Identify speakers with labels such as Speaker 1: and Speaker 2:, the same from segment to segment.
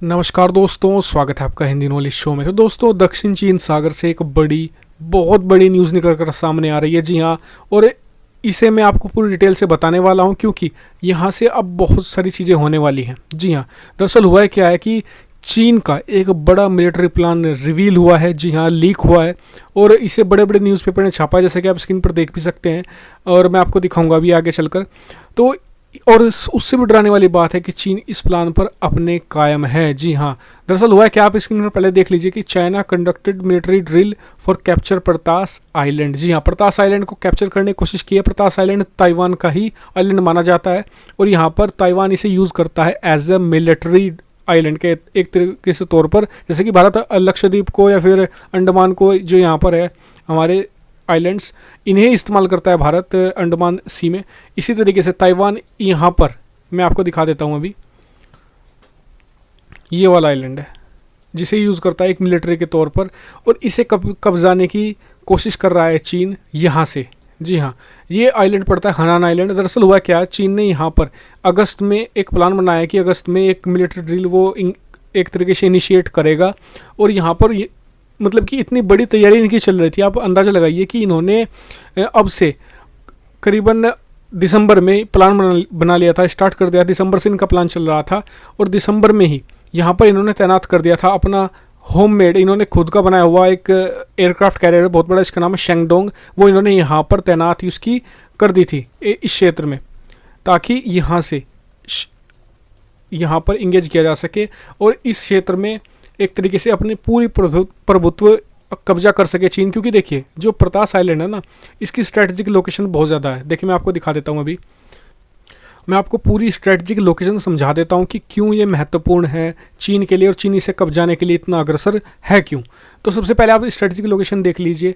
Speaker 1: नमस्कार दोस्तों, स्वागत है आपका हिंदी नॉलेज शो में। तो दोस्तों, दक्षिण चीन सागर से एक बहुत बड़ी न्यूज़ निकल कर सामने आ रही है। जी हाँ, और इसे मैं आपको पूरी डिटेल से बताने वाला हूँ क्योंकि यहाँ से अब बहुत सारी चीज़ें होने वाली हैं। जी हाँ, दरअसल हुआ है क्या है कि चीन का एक बड़ा मिलिट्री प्लान रिवील हुआ है। जी हाँ, लीक हुआ है और इसे बड़े बड़े न्यूज़पेपर ने छापा है, जैसे कि आप स्क्रीन पर देख भी सकते हैं और मैं आपको दिखाऊंगा अभी आगे चलकर। तो और उससे भी डराने वाली बात है कि चीन इस प्लान पर अपने कायम है। जी हाँ, दरअसल हुआ है कि आप स्क्रीन पर पहले देख लीजिए कि China conducted military drill for capture Pratas island. जी हाँ, प्रतास आइलैंड को कैप्चर करने की कोशिश की है। प्रतास आइलैंड ताइवान का ही आइलैंड माना जाता है और यहाँ पर ताइवान इसे यूज़ करता है एज अ मिलिट्री आइलैंड के एक तरीके से तौर पर, जैसे कि भारत लक्षद्वीप को या फिर अंडमान को, जो यहाँ पर है हमारे आइलैंड्स, इन्हें इस्तेमाल करता है भारत अंडमान सी में। इसी तरीके से ताइवान यहाँ पर मैं आपको दिखा देता हूँ अभी, ये वाला आइलैंड है जिसे यूज़ करता है एक मिलिट्री के तौर पर और इसे कब्जाने की कोशिश कर रहा है चीन यहाँ से। जी हाँ, ये आइलैंड पड़ता है हनान आइलैंड। दरअसल हुआ क्या, चीन ने यहाँ पर अगस्त में एक प्लान बनाया कि अगस्त में एक मिलिट्री ड्रिल वो एक तरीके से इनिशिएट करेगा और यहाँ पर मतलब कि इतनी बड़ी तैयारी इनकी चल रही थी। आप अंदाज़ा लगाइए कि इन्होंने अब से करीबन दिसंबर में प्लान बना लिया था, स्टार्ट कर दिया। दिसंबर से इनका प्लान चल रहा था और दिसंबर में ही यहाँ पर इन्होंने तैनात कर दिया था अपना होममेड, इन्होंने खुद का बनाया हुआ एक एयरक्राफ्ट कैरियर बहुत बड़ा, इसका नाम है शेंगडोंग। वो इन्होंने यहाँ पर तैनात उसकी कर दी थी इस क्षेत्र में, ताकि यहाँ से यहाँ पर इंगेज किया जा सके और इस क्षेत्र में एक तरीके से अपनी पूरी प्रभुत्व कब्जा कर सके चीन। क्योंकि देखिए, जो प्रतास आइलैंड है ना, इसकी स्ट्रेटेजिक लोकेशन बहुत ज़्यादा है। देखिए, मैं आपको दिखा देता हूँ अभी, मैं आपको पूरी स्ट्रेटेजिक लोकेशन समझा देता हूँ कि क्यों ये महत्वपूर्ण है चीन के लिए और चीन इसे कब्जाने के लिए इतना अग्रसर है क्यों। तो सबसे पहले आप स्ट्रेटेजिक लोकेशन देख लीजिए।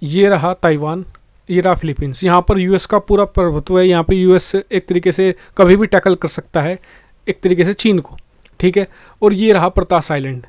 Speaker 1: ये रहा ताइवान, ये रहा फिलीपींस। यहाँ पर यूएस का पूरा प्रभुत्व है। यहाँ पर यूएस एक तरीके से कभी भी टैकल कर सकता है एक तरीके से चीन को, ठीक है। और ये रहा प्रतास आइलैंड,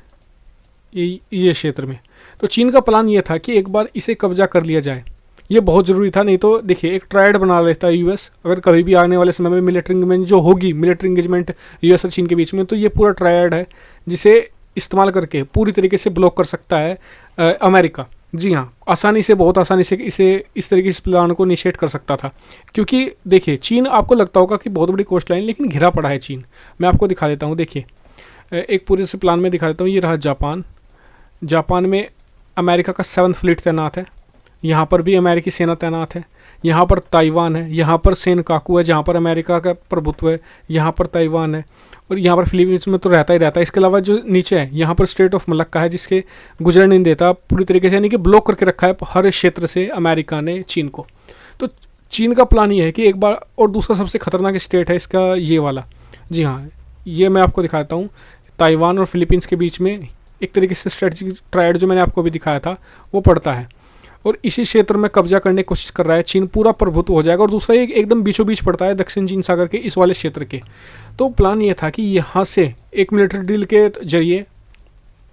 Speaker 1: ये क्षेत्र में। तो चीन का प्लान ये था कि एक बार इसे कब्जा कर लिया जाए। ये बहुत ज़रूरी था, नहीं तो देखिए एक ट्रायड बना लेता है यूएस। अगर कभी भी आने वाले समय में मिलिट्री इंगेजमेंट जो होगी, मिलिट्री इंगेजमेंट यूएस और चीन के बीच में, तो ये पूरा ट्रायड है जिसे इस्तेमाल करके पूरी तरीके से ब्लॉक कर सकता है अमेरिका। जी हाँ, आसानी से, बहुत आसानी से इसे इस तरीके से प्लान को इनिशिएट कर सकता था। क्योंकि देखिए, चीन, आपको लगता होगा कि बहुत बड़ी कोस्ट लाइन, लेकिन घिरा पड़ा है चीन। मैं आपको दिखा देता हूँ, देखिए एक पूरे से प्लान में दिखा देता हूँ। ये रहा जापान। जापान में अमेरिका का 7th फ्लीट तैनात है। यहाँ पर भी अमेरिकी सेना तैनात है। यहाँ पर ताइवान है, यहाँ पर सेनकाकू है जहाँ पर अमेरिका का प्रभुत्व है, यहाँ पर ताइवान है और यहाँ पर फिलीपींस में तो रहता ही रहता है। इसके अलावा जो नीचे है, यहाँ पर स्ट्रेट ऑफ मलक्का है जिसके गुजर नहीं देता पूरी तरीके से, यानी कि ब्लॉक करके रखा है हर क्षेत्र से अमेरिका ने चीन को। तो चीन का प्लान ये है कि एक बार, और दूसरा सबसे खतरनाक स्टेट है इसका ये वाला। जी हाँ, ये मैं आपको दिखाता हूँ। ताइवान और फिलीपींस के बीच में एक तरीके से स्ट्रेटजिक ट्रायड जो मैंने आपको अभी दिखाया था वो पड़ता है और इसी क्षेत्र में कब्जा करने की कोशिश कर रहा है चीन। पूरा प्रभुत्व हो जाएगा। और दूसरा एकदम बीचों बीच पड़ता है दक्षिण चीन सागर के इस वाले क्षेत्र के। तो प्लान ये था कि यहाँ से एक मिलिट्री ड्रिल के जरिए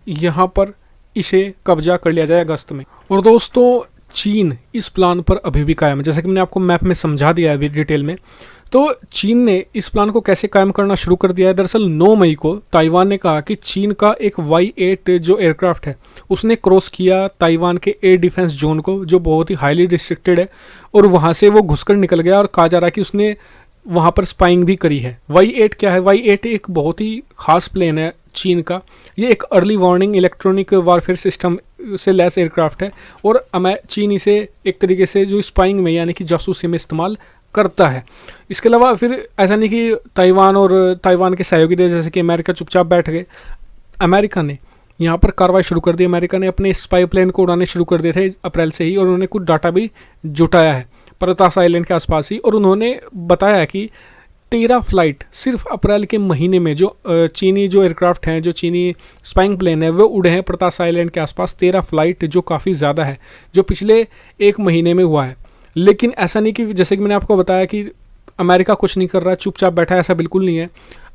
Speaker 1: यहाँ पर इसे कब्जा कर लिया जाए अगस्त में। और दोस्तों, चीन इस प्लान पर अभी भी कायम है, जैसे कि मैंने आपको मैप में समझा दिया है अभी डिटेल में। तो चीन ने इस प्लान को कैसे कायम करना शुरू कर दिया है। दरअसल 9 मई को ताइवान ने कहा कि चीन का एक Y-8 जो एयरक्राफ्ट है उसने क्रॉस किया ताइवान के एयर डिफेंस जोन को, जो बहुत ही हाईली रिस्ट्रिक्टेड है, और वहाँ से वो घुसकर निकल गया। और कहा जा रहा है कि उसने वहाँ पर स्पाइंग भी करी है। Y-8 क्या है? Y-8 एक बहुत ही खास प्लेन है चीन का। ये एक early warning electronic warfare system से लैस एयरक्राफ्ट है और चीन इसे एक तरीके से जो स्पाइंग में, यानी कि जासूसी में इस्तेमाल करता है। इसके अलावा फिर ऐसा नहीं कि ताइवान और ताइवान के सहयोगी देश जैसे कि अमेरिका चुपचाप बैठ गए। अमेरिका ने यहाँ पर कार्रवाई शुरू कर दी। अमेरिका ने अपने स्पाई प्लेन को उड़ाने शुरू कर दिए थे अप्रैल से ही, और उन्होंने कुछ डाटा भी जुटाया है प्रतास आइलैंड के आसपास ही। और उन्होंने बताया कि 13 फ्लाइट सिर्फ अप्रैल के महीने में जो चीनी जो एयरक्राफ्ट हैं, जो चीनी स्पाइंग प्लेन है, वो उड़े हैं प्रतास आइलैंड के आसपास। 13 फ्लाइट, जो काफ़ी ज़्यादा है, जो पिछले एक महीने में हुआ है। लेकिन ऐसा नहीं कि जैसे कि मैंने आपको बताया कि अमेरिका कुछ नहीं कर रहा है, चुपचाप बैठा है, ऐसा बिल्कुल नहीं है।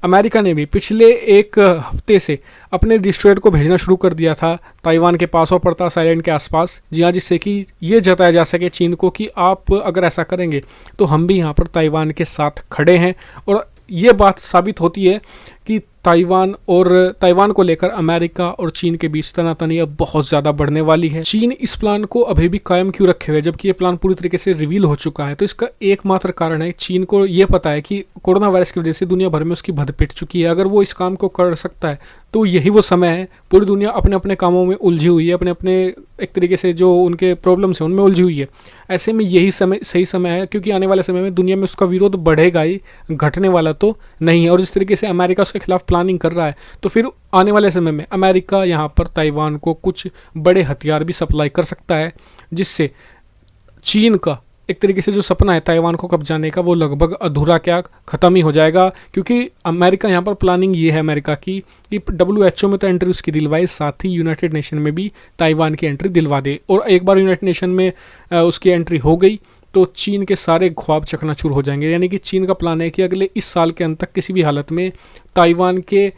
Speaker 1: अमेरिका ने भी पिछले एक हफ्ते से अपने डिस्ट्रॉयर को भेजना शुरू कर दिया था ताइवान के पास और प्रतास आइलैंड के आसपास। जी हाँ, जिससे कि ये जताया जा सके चीन को कि आप अगर ऐसा करेंगे तो हम भी यहाँ पर ताइवान के साथ खड़े हैं। और ये बात साबित होती है कि ताइवान को लेकर अमेरिका और चीन के बीच तनातनी अब बहुत ज़्यादा बढ़ने वाली है। चीन इस प्लान को अभी भी कायम क्यों रखे हुए जबकि ये प्लान पूरी तरीके से रिवील हो चुका है? तो इसका एकमात्र कारण है चीन को ये पता है कि कोरोना वायरस की वजह से दुनिया भर में उसकी भद पिट चुकी है। अगर वो इस काम को कर सकता है तो यही वो समय है। पूरी दुनिया अपने अपने कामों में उलझी हुई है, अपने अपने एक तरीके से जो उनके प्रॉब्लम्स हैं उनमें उलझी हुई है। ऐसे में यही समय सही समय है, क्योंकि आने वाले समय में दुनिया में उसका विरोध बढ़ेगा ही, घटने वाला तो नहीं है। और जिस तरीके से अमेरिका उसके खिलाफ प्लानिंग कर रहा है तो फिर आने वाले समय में अमेरिका यहाँ पर ताइवान को कुछ बड़े हथियार भी सप्लाई कर सकता है, जिससे चीन का एक तरीके से जो सपना है ताइवान को कब्जाने का वो लगभग अधूरा क्या ख़त्म ही हो जाएगा। क्योंकि अमेरिका यहाँ पर प्लानिंग ये है अमेरिका की कि WHO में तो एंट्री उसकी दिलवाए, साथ ही यूनाइटेड नेशन में भी ताइवान की एंट्री दिलवा दे। और एक बार यूनाइटेड नेशन में उसकी एंट्री हो गई तो चीन के सारे ख्वाब चकनाचूर हो जाएंगे। यानी कि चीन का प्लान है कि अगले इस साल के अंत तक किसी भी हालत में ताइवान के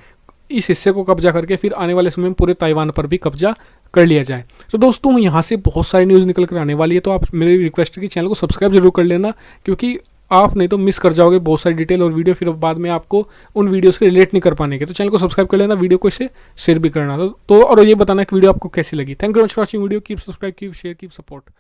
Speaker 1: इस हिस्से को कब्जा करके फिर आने वाले समय में पूरे ताइवान पर भी कब्जा कर लिया जाए। तो दोस्तों यहाँ से बहुत सारी न्यूज़ निकल कर आने वाली है, तो आप मेरी रिक्वेस्ट है कि चैनल को सब्सक्राइब जरूर कर लेना, क्योंकि आप नहीं तो मिस कर जाओगे बहुत सारी डिटेल और वीडियो, फिर बाद में आपको उन वीडियो से रिलेट नहीं कर पाने के। तो चैनल को सब्सक्राइब कर लेना, वीडियो को इसे शेयर भी करना। तो और ये बताना कि वीडियो आपको कैसी लगी। Thank you very much for watching video. Keep subscribe, keep share, keep support.